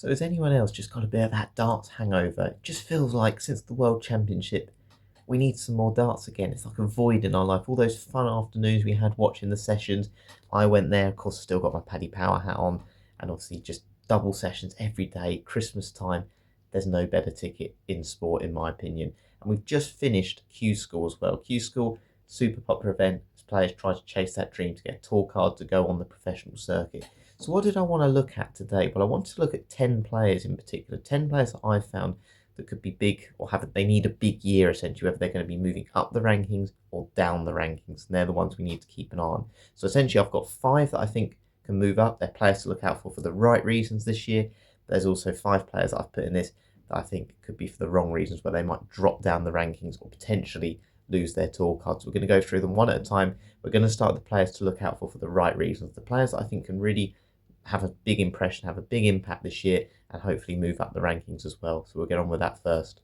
So has anyone else just got a bit of that darts hangover? It just feels like since the World Championship, we need some more darts again. It's like a void in our life. All those fun afternoons we had watching the sessions. I went there, of course, I still got my Paddy Power hat on, and obviously just double sessions every day, Christmas time. There's no better ticket in sport, in my opinion. And we've just finished Q School as well. Q School, super popular event as players try to chase that dream to get a tour card to go on the professional circuit. So what did I want to look at today? Well, I wanted to look at 10 players in particular, 10 players that I've found that could be big or they need a big year essentially, whether they're going to be moving up the rankings or down the rankings. And they're the ones we need to keep an eye on. So essentially I've got 5 that I think can move up. They're players to look out for the right reasons this year. There's also 5 players that I've put in this that I think could be for the wrong reasons, where they might drop down the rankings or potentially lose their tour cards. We're going to go through them one at a time. We're going to start with the players to look out for the right reasons, the players that I think can really have a big impression, have a big impact this year, and hopefully move up the rankings as well. So we'll get on with that first.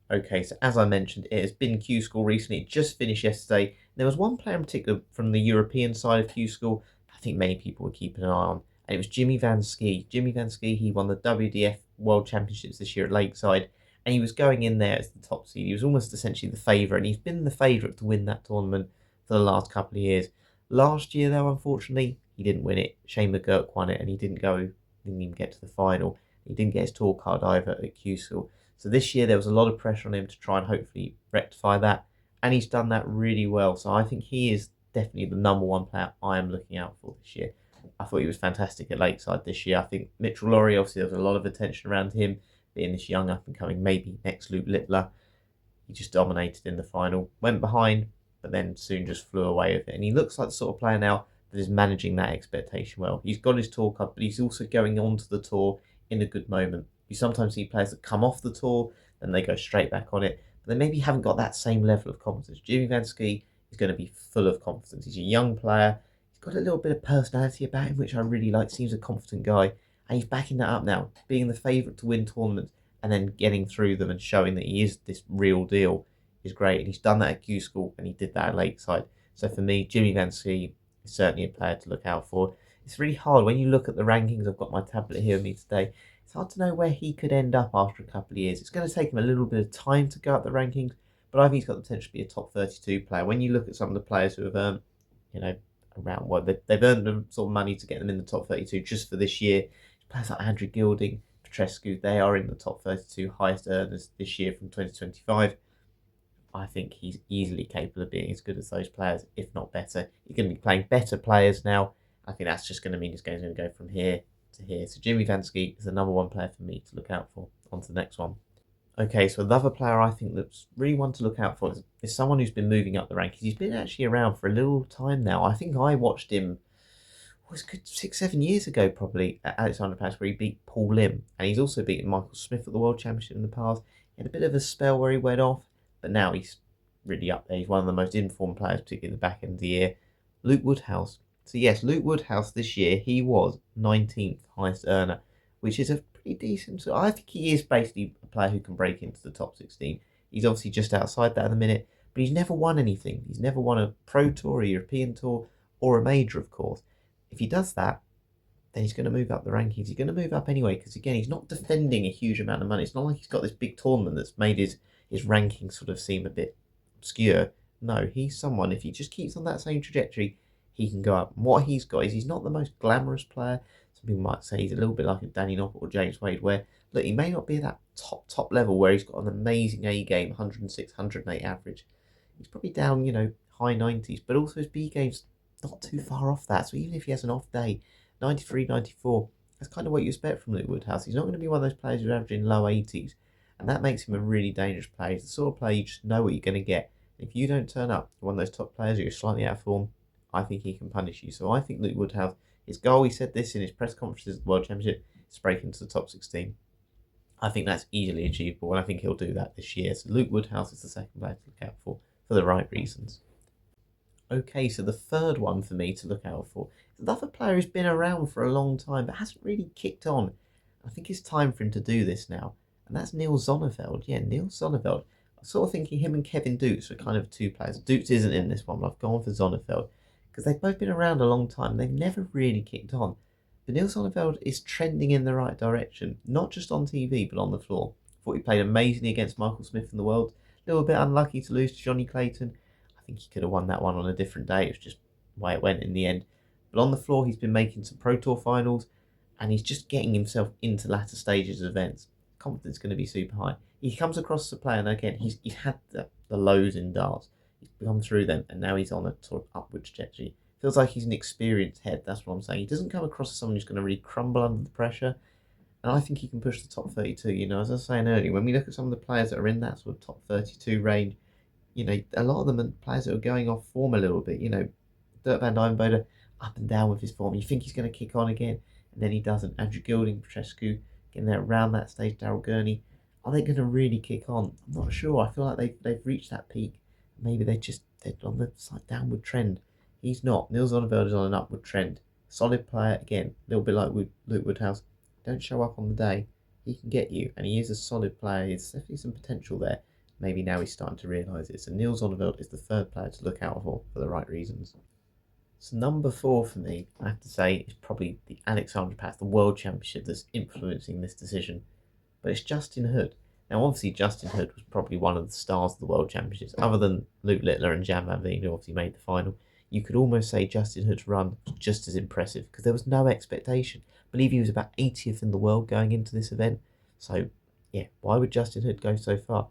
Okay, so as I mentioned, it has been Q School recently. It just finished yesterday. There was one player in particular from the European side of Q School I think many people were keeping an eye on, and it was Jimmy Van Ski. Jimmy Van Ski, he won the WDF World Championships this year at Lakeside, and he was going in there as the top seed. He was almost essentially the favourite, and he's been the favourite to win that tournament for the last couple of years. Last year, though, unfortunately, he didn't win it. Shane McGurk won it, and didn't even get to the final. He didn't get his tour card either at Q School. So this year there was a lot of pressure on him to try and hopefully rectify that, and he's done that really well. So I think he is definitely the number one player I am looking out for this year. I thought he was fantastic at Lakeside this year. I think Mitchell Laurie, obviously there was a lot of attention around him being this young up and coming, maybe next Luke Littler. He just dominated in the final, went behind, but then soon just flew away with it. And he looks like the sort of player now that is managing that expectation well. He's got his tour card, but he's also going on to the tour in a good moment. You sometimes see players that come off the tour, then they go straight back on it, but they maybe haven't got that same level of confidence. Jimmy Van Ski is going to be full of confidence. He's a young player. He's got a little bit of personality about him, which I really like. Seems a confident guy, and he's backing that up now, being the favourite to win tournaments and then getting through them and showing that he is this real deal is great. And he's done that at Q School, and he did that at Lakeside. So for me, Jimmy Van Ski is certainly a player to look out for. It's really hard when you look at the rankings. I've got my tablet here with me today. It's hard to know where he could end up after a couple of years. It's going to take him a little bit of time to go up the rankings, but I think he's got the potential to be a top 32 player. When you look at some of the players who have earned, around they've earned the sort of money to get them in the top 32 just for this year. Players like Andrew Gilding, Petrescu, they are in the top 32 highest earners this year from 2025. I think he's easily capable of being as good as those players, if not better. He's going to be playing better players now. I think that's just going to mean his game's going to go from here to here. So Jimmy Van Ski is the number one player for me to look out for. On to the next one. Okay, so another player I think that's really one to look out for is someone who's been moving up the rankings. He's been actually around for a little time now. I think I watched him, it was good 6-7 years ago probably, at Alexander Palace, where he beat Paul Lim. And he's also beaten Michael Smith at the World Championship in the past. He had a bit of a spell where he went off, but now he's really up there. He's one of the most informed players, particularly in the back end of the year. Luke Woodhouse. So yes, Luke Woodhouse this year, he was 19th highest earner, which is a pretty decent. So I think he is basically a player who can break into the top 16. He's obviously just outside that at the minute, but he's never won anything. He's never won a Pro Tour, a European Tour, or a major, of course. If he does that, then he's going to move up the rankings. He's going to move up anyway, because again, he's not defending a huge amount of money. It's not like he's got this big tournament that's made his ranking sort of seem a bit obscure. No, he's someone, if he just keeps on that same trajectory, he can go up. And what he's got is he's not the most glamorous player. Some people might say he's a little bit like a Danny Noppert or James Wade, where, look, he may not be at that top level where he's got an amazing A game, 106, 108 average. He's probably down, high 90s, but also his B game's not too far off that. So even if he has an off day, 93, 94, that's kind of what you expect from Luke Woodhouse. He's not going to be one of those players who's averaging low 80s, and that makes him a really dangerous player. He's the sort of player you just know what you're going to get. If you don't turn up, one of those top players, or you're slightly out of form, I think he can punish you. So I think Luke Woodhouse, his goal, he said this in his press conferences at the World Championship, is to break into the top 16. I think that's easily achievable, and I think he'll do that this year. So Luke Woodhouse is the second player to look out for the right reasons. Okay, so the third one for me to look out for is another player who's been around for a long time but hasn't really kicked on. I think it's time for him to do this now, and that's Neil Zonneveld. Yeah, Neil Zonneveld. I'm sort of thinking him and Kevin Dukes are kind of two players. Dukes isn't in this one, but I've gone for Zonneveld. because they've both been around a long time. They've never really kicked on. But Niels Sonneveld is trending in the right direction, not just on TV, but on the floor. I thought he played amazingly against Michael Smith in the World. A little bit unlucky to lose to Johnny Clayton. I think he could have won that one on a different day. It was just the way it went in the end. But on the floor, he's been making some Pro Tour finals, and he's just getting himself into latter stages of events. Confidence is going to be super high. He comes across as a player, and again, he's had the lows in darts. He's gone through them, and now he's on a sort of upward trajectory. Feels like he's an experienced head. That's what I'm saying. He doesn't come across as someone who's going to really crumble under the pressure. And I think he can push the top 32. As I was saying earlier, when we look at some of the players that are in that sort of top 32 range, a lot of them are players that are going off form a little bit. Dirk van Dijvenbode up and down with his form. You think he's going to kick on again, and then he doesn't. Andrew Gilding, Petrescu, getting there around that stage. Daryl Gurney, are they going to really kick on? I'm not sure. I feel like they've reached that peak. Maybe they're on the downward trend. He's not. Niels Sonneveld is on an upward trend. Solid player again. A little bit like Luke Woodhouse. Don't show up on the day. He can get you, and he is a solid player. There's definitely some potential there. Maybe now he's starting to realise it. So Niels Sonneveld is the third player to look out for the right reasons. So number 4 for me, I have to say, is probably the Alexandra Pass, the World Championship that's influencing this decision. But it's Justin Hood. Now, obviously, Justin Hood was probably one of the stars of the World Championships, other than Luke Littler and Jan van Veen, who obviously made the final. You could almost say Justin Hood's run was just as impressive because there was no expectation. I believe he was about 80th in the world going into this event. So, yeah, why would Justin Hood go so far?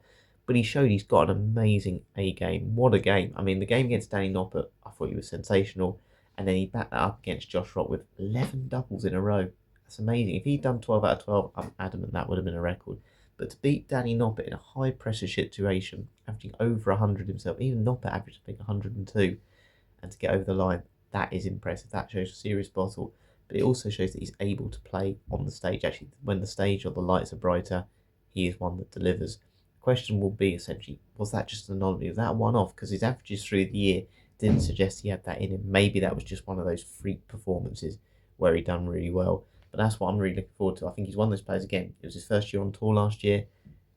But he showed he's got an amazing A game. What a game. I mean, the game against Danny Noppert, I thought he was sensational. And then he backed that up against Josh Rock with 11 doubles in a row. That's amazing. If he'd done 12 out of 12, I'm adamant that would have been a record. But to beat Danny Noppert in a high pressure situation, averaging over 100 himself, even Noppert averaged, I think, 102, and to get over the line, that is impressive. That shows a serious bottle. But it also shows that he's able to play on the stage. Actually, when the stage or the lights are brighter, he is one that delivers. The question will be essentially, was that just an anomaly? Was that a one-off? Because his averages through the year didn't suggest he had that in him. Maybe that was just one of those freak performances where he done really well. But that's what I'm really looking forward to. I think he's one of those players, again, it was his first year on tour last year.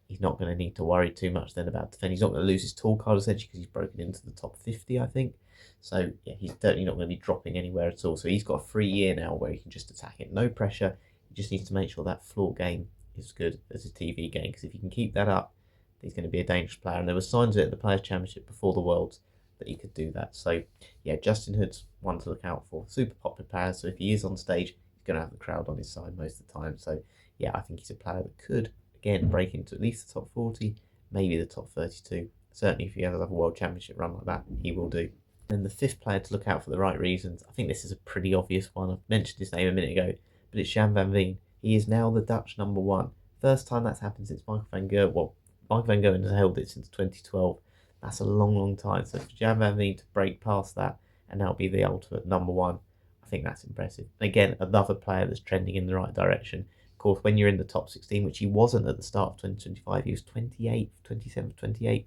He's not going to need to worry too much then about defending. He's not going to lose his tour card essentially because he's broken into the top 50, I think. So, yeah, he's certainly not going to be dropping anywhere at all. So he's got a free year now where he can just attack it. No pressure. He just needs to make sure that floor game is good as his TV game, because if he can keep that up, he's going to be a dangerous player. And there were signs of it at the Players' Championship before the Worlds that he could do that. So, yeah, Justin Hood's one to look out for. Super popular player, so if he is on stage, he's going to have the crowd on his side most of the time. So, yeah, I think he's a player that could, again, break into at least the top 40, maybe the top 32. Certainly, if he has another World Championship run like that, he will do. And the 5th player to look out for the right reasons, I think this is a pretty obvious one. I've mentioned his name a minute ago, but it's Jan van Veen. He is now the Dutch number 1. First time that's happened since Michael van Gerwen. Well, Michael van Gerwen has held it since 2012. That's a long, long time. So for Jan van Veen to break past that and now be the ultimate number 1, I think that's impressive. And again, another player that's trending in the right direction. Of course, when you're in the top 16, which he wasn't at the start of 2025, he was 28th, 27th, 28th.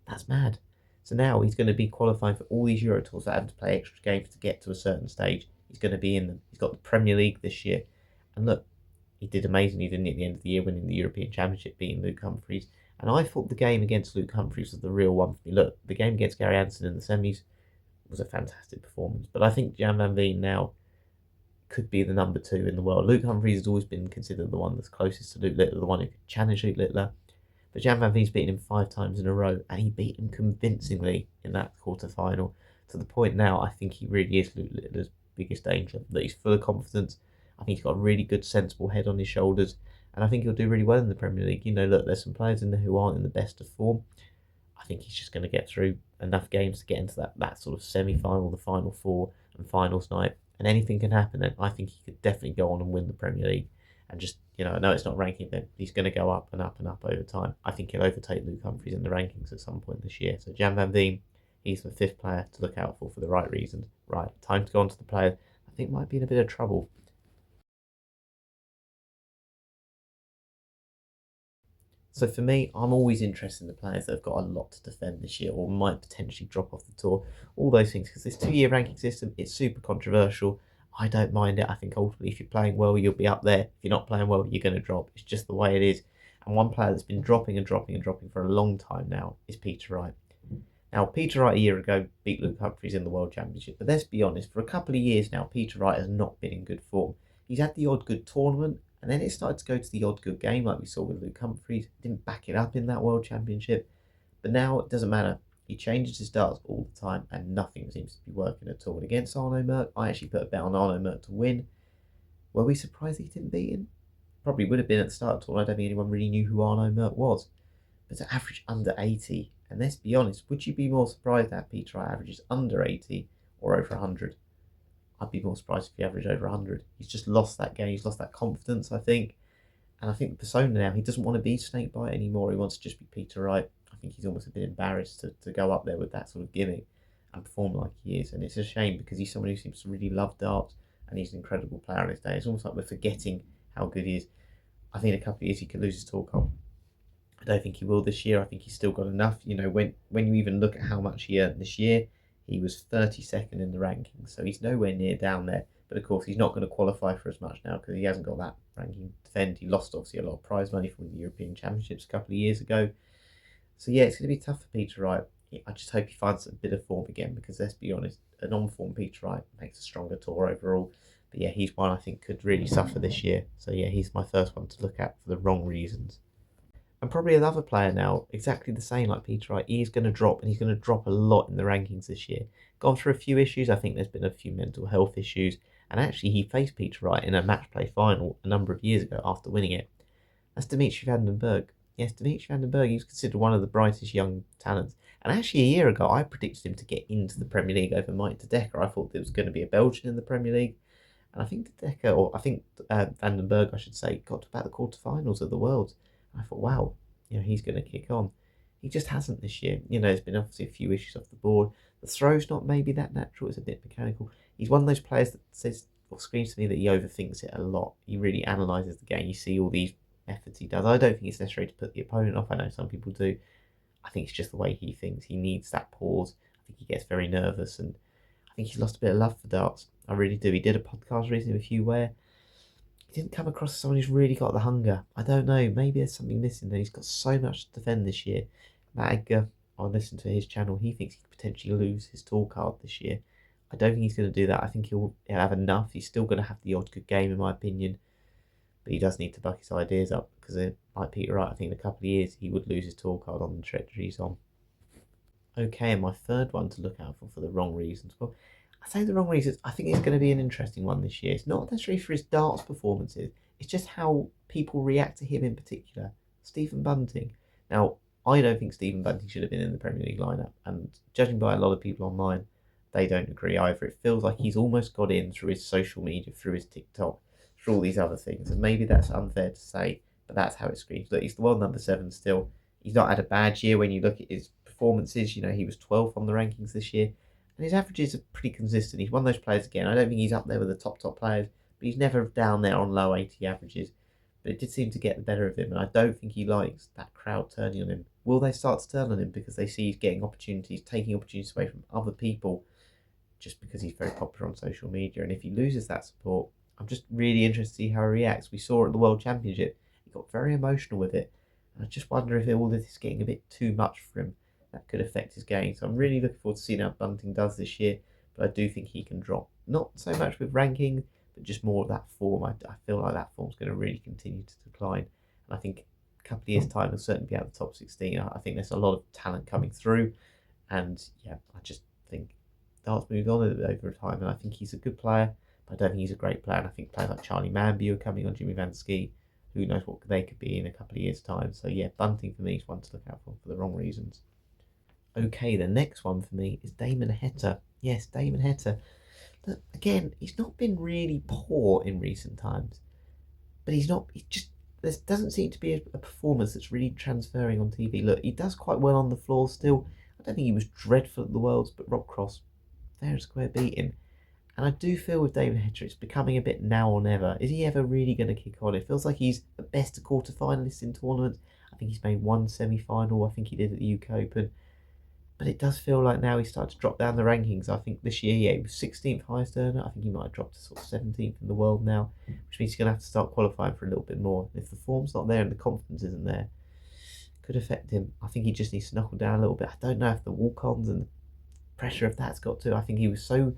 That's mad. So now he's going to be qualifying for all these Euro Tours that have to play extra games to get to a certain stage. He's going to be in them. He's got the Premier League this year. And look, he did amazingly, didn't he, at the end of the year, winning the European Championship, beating Luke Humphries. And I thought the game against Luke Humphries was the real one for me. Look, the game against Gary Anderson in the semis was a fantastic performance. But I think Jan van Veen now could be the number 2 in the world. Luke Humphries has always been considered the one that's closest to Luke Littler, the one who could challenge Luke Littler. But Jan van Veen's beaten him 5 times in a row, and he beat him convincingly in that quarter-final. To the point now, I think he really is Luke Littler's biggest danger, that he's full of confidence. I think he's got a really good, sensible head on his shoulders, and I think he'll do really well in the Premier League. Look, there's some players in there who aren't in the best of form. I think he's just going to get through enough games to get into that sort of semi-final, the Final Four, and finals night, and anything can happen then. I think he could definitely go on and win the Premier League. And just, I know it's not ranking then. He's going to go up and up and up over time. I think he'll overtake Luke Humphries in the rankings at some point this year. So Jan van Veen, he's the 5th player to look out for the right reasons. Right, time to go on to the player I think might be in a bit of trouble. So for me, I'm always interested in the players that have got a lot to defend this year or might potentially drop off the tour. All those things, because this 2-year ranking system, it's super controversial. I don't mind it. I think ultimately, if you're playing well, you'll be up there. If you're not playing well, you're going to drop. It's just the way it is. And one player that's been dropping and dropping and dropping for a long time now is Peter Wright. Now, Peter Wright a year ago beat Luke Humphries in the World Championship, but let's be honest, for a couple of years now, Peter Wright has not been in good form. He's had the odd good tournament, and then it started to go to the odd good game, like we saw with Luke Humphries. Didn't back it up in that World Championship, but now it doesn't matter. He changes his darts all the time, and nothing seems to be working at all. And against Arno Merck, I actually put a bet on Arno Merck to win. Were we surprised he didn't beat him? Probably would have been at the start of the tournament. I don't think anyone really knew who Arno Merck was. But to average under 80, and let's be honest, would you be more surprised that Peter Wright averages under 80 or over 100? I'd be more surprised if he averaged over 100. He's just lost that game. He's lost that confidence, I think. And I think the persona now, he doesn't want to be Snakebite anymore. He wants to just be Peter Wright. I think he's almost a bit embarrassed to go up there with that sort of gimmick and perform like he is. And it's a shame because he's someone who seems to really love darts and he's an incredible player on his day. It's almost like we're forgetting how good he is. I think in a couple of years he could lose his tour comp. I don't think he will this year. I think he's still got enough. You know, when you even look at how much he earned this year, he was 32nd in the rankings. So he's nowhere near down there. But of course, he's not going to qualify for as much now because he hasn't got that ranking to defend. He lost, obviously, a lot of prize money from the European Championships a couple of years ago. So yeah, it's going to be tough for Peter Wright. I just hope he finds a bit of form again because let's be honest, an on-form Peter Wright makes a stronger tour overall. But yeah, he's one I think could really suffer this year. So yeah, he's my first one to look at for the wrong reasons. And probably another player now, exactly the same like Peter Wright, he's going to drop, and he's going to drop a lot in the rankings this year. Gone through a few issues, I think there's been a few mental health issues, and actually he faced Peter Wright in a match play final a number of years ago after winning it. That's Dimitri van den Berg. Yes, Dimitri van den Berg, he was considered one of the brightest young talents. And actually a year ago, I predicted him to get into the Premier League over Mike de Decker. I thought there was going to be a Belgian in the Premier League. And I think de Decker, or I think van den Berg, I should say, got to about the quarterfinals of the World. I thought, wow, he's going to kick on. He just hasn't this year. There's been obviously a few issues off the board. The throw's not maybe that natural. It's a bit mechanical. He's one of those players that says or screams to me that he overthinks it a lot. He really analyses the game. You see all these efforts he does. I don't think it's necessary to put the opponent off. I know some people do. I think it's just the way he thinks. He needs that pause. I think he gets very nervous, and I think he's lost a bit of love for darts. I really do. He did a podcast recently with Hugh Ware. He didn't come across as someone who's really got the hunger. I don't know. Maybe there's something missing there. He's got so much to defend this year. Matt Edgar, I listened to his channel. He thinks he could potentially lose his tour card this year. I don't think he's going to do that. I think he'll have enough. He's still going to have the odd good game, in my opinion. But he does need to buck his ideas up because, like Peter Wright, I think in a couple of years he would lose his tour card on the trajectory he's on. Okay, and my third one to look out for the wrong reasons. Well, I say the wrong reasons. I think it's going to be an interesting one this year. It's not necessarily for his darts performances. It's just how people react to him in particular. Stephen Bunting. Now, I don't think Stephen Bunting should have been in the Premier League lineup. And judging by a lot of people online, they don't agree either. It feels like he's almost got in through his social media, through his TikTok, through all these other things. And maybe that's unfair to say, but that's how it screams. Look, he's the world number 7 still. He's not had a bad year when you look at his performances. He was 12th on the rankings this year. And his averages are pretty consistent. He's one of those players, again, I don't think he's up there with the top players, but he's never down there on low 80 averages. But it did seem to get the better of him, and I don't think he likes that crowd turning on him. Will they start to turn on him because they see he's getting opportunities, taking opportunities away from other people, just because he's very popular on social media? And if he loses that support, I'm just really interested to see how he reacts. We saw at the World Championship, he got very emotional with it. And I just wonder if all this is getting a bit too much for him. That could affect his game. So I'm really looking forward to seeing how Bunting does this year. But I do think he can drop. Not so much with ranking, but just more of that form. I feel like that form's going to really continue to decline. And I think a couple of years' time, he'll certainly be out of the top 16. I think there's a lot of talent coming through. And yeah, I just think darts moved on a bit over time. And I think he's a good player, but I don't think he's a great player. And I think players like Charlie Manby are coming on, Jimmy Van Ski. Who knows what they could be in a couple of years' time. So yeah, Bunting for me is one to look out for the wrong reasons. Okay, the next one for me is Damon Heta. Yes, Damon Heta. Look, again, he's not been really poor in recent times, but there doesn't seem to be a performance that's really transferring on TV. Look, he does quite well on the floor still. I don't think he was dreadful at the Worlds, but Rob Cross, fair and square, beat him. And I do feel with Damon Heta, it's becoming a bit now or never. Is he ever really going to kick on? It feels like he's at best a quarter-finalist in tournaments. I think he's made one semi-final. I think he did at the UK Open. But it does feel like now he's started to drop down the rankings. I think this year, he was 16th highest earner. I think he might have dropped to sort of 17th in the world now, which means he's going to have to start qualifying for a little bit more. And if the form's not there and the confidence isn't there, could affect him. I think he just needs to knuckle down a little bit. I don't know if the walk-ons and the pressure of that's got to. I think he was so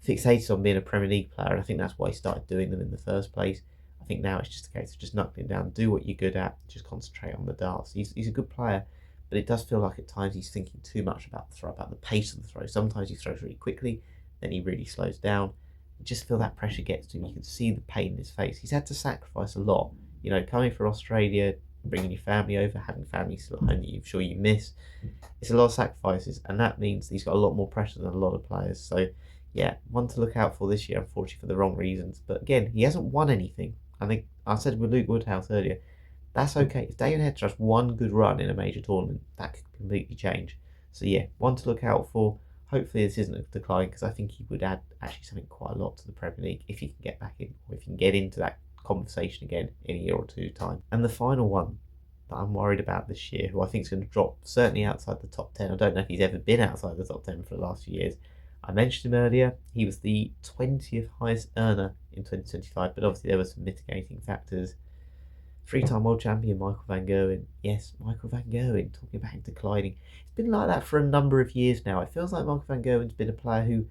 fixated on being a Premier League player, and I think that's why he started doing them in the first place. I think now it's just a case of just knuckling down, do what you're good at, just concentrate on the darts. He's a good player, but it does feel like at times he's thinking too much about the throw, about the pace of the throw. Sometimes he throws really quickly, then he really slows down. You just feel that pressure gets to him. You can see the pain in his face. He's had to sacrifice a lot. Coming from Australia, bringing your family over, having family still at home that you're sure you miss. It's a lot of sacrifices, and that means he's got a lot more pressure than a lot of players. So, yeah, one to look out for this year, unfortunately, for the wrong reasons. But again, he hasn't won anything. I think I said with Luke Woodhouse earlier, that's okay. If David Head has one good run in a major tournament, that could completely change. So, yeah, one to look out for. Hopefully, this isn't a decline, because I think he would add actually something quite a lot to the Premier League if he can get back in, or if he can get into that conversation again in a year or two time. And the final one that I'm worried about this year, who I think is going to drop certainly outside the top 10. I don't know if he's ever been outside the top 10 for the last few years. I mentioned him earlier. He was the 20th highest earner in 2025, but obviously there were some mitigating factors. Three-time world champion Michael van Gerwen. Yes, Michael van Gerwen, talking about him declining. It's been like that for a number of years now. It feels like Michael van Gerwen's been a player who,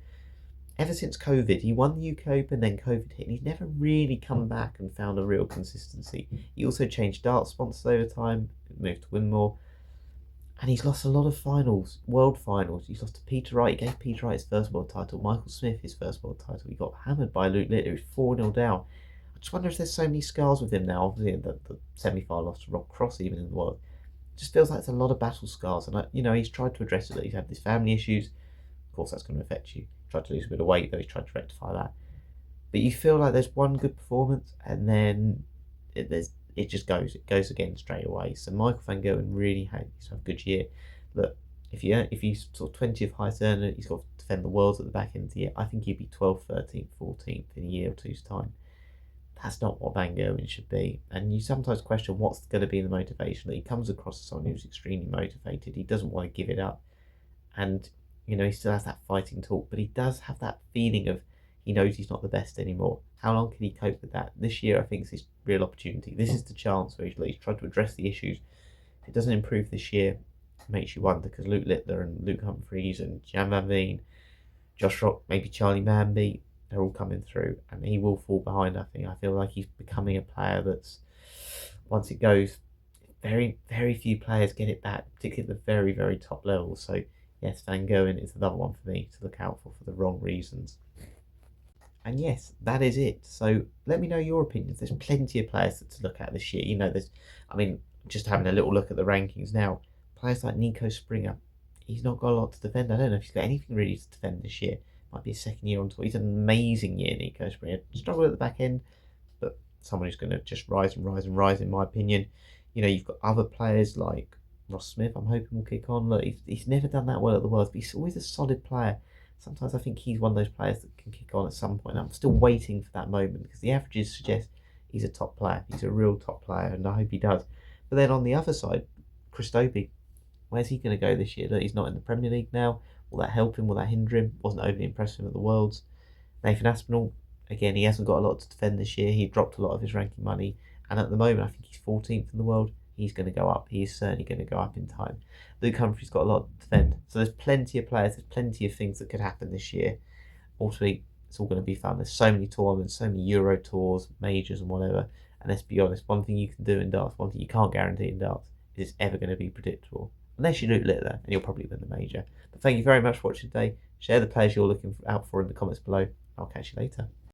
ever since COVID, he won the UK Open, then COVID hit, and he's never really come back and found a real consistency. He also changed dart sponsors over time, moved to Winmore, and he's lost a lot of finals, world finals. He's lost to Peter Wright. He gave Peter Wright his first world title, Michael Smith his first world title. He got hammered by Luke Littler, who's 4-0 down. I just wonder if there's so many scars with him now. Obviously, the semi-final loss to Rob Cross, even in the world. It just feels like it's a lot of battle scars, and he's tried to address it. He's had these family issues. Of course, that's going to affect you. Tried to lose a bit of weight, though. He's tried to rectify that. But you feel like there's one good performance, and then it just goes. It goes again straight away. So Michael van Gerwen really had a good year. Look, if he's sort of 20th highest earner, he's got to defend the Worlds at the back end of the year. I think he'd be 12th, 13th, 14th in a year or two's time. That's not what Van Gerwen should be. And you sometimes question what's going to be the motivation. He comes across as someone who's extremely motivated. He doesn't want to give it up. And, he still has that fighting talk, but he does have that feeling of he knows he's not the best anymore. How long can he cope with that? This year, I think, is his real opportunity. This is the chance where he's tried to address the issues. If it doesn't improve this year, it makes you wonder, because Luke Littler and Luke Humphreys and Jan Van Veen, Josh Rock, maybe Charlie Manby, they're all coming through, and he will fall behind. I feel like he's becoming a player that's, once it goes, very, very few players get it back, particularly at the very, very top level. So yes, Van Gerwen is another one for me to look out for the wrong reasons. And yes, that is it. So let me know your opinions. There's plenty of players to look at this year. Just having a little look at the rankings now, players like Nico Springer, he's not got a lot to defend. I don't know if he's got anything really to defend this year. Might be his second year on tour. He's an amazing year, Nico Springer. Struggled at the back end, but someone who's going to just rise and rise and rise, in my opinion. You've got other players like Ross Smith, I'm hoping will kick on. Look, he's never done that well at the Worlds, but he's always a solid player. Sometimes I think he's one of those players that can kick on at some point. I'm still waiting for that moment, because the averages suggest he's a top player. He's a real top player, and I hope he does. But then on the other side, Christophe, where's he going to go this year? Look, he's not in the Premier League now. Will that help him? Will that hinder him? Wasn't overly impressive at the Worlds. Nathan Aspinall, again, he hasn't got a lot to defend this year. He dropped a lot of his ranking money, and at the moment I think he's 14th in the world. He's going to go up. He is certainly going to go up in time. Luke Humphreys got a lot to defend. So there's plenty of players, there's plenty of things that could happen this year. Ultimately, it's all going to be fun. There's so many tournaments, so many Euro tours, majors and whatever. And let's be honest, one thing you can do in darts, one thing you can't guarantee in darts, is it's ever going to be predictable. Unless you Luke Littler, and you'll probably win the major. But thank you very much for watching today. Share the players you're looking out for in the comments below. I'll catch you later.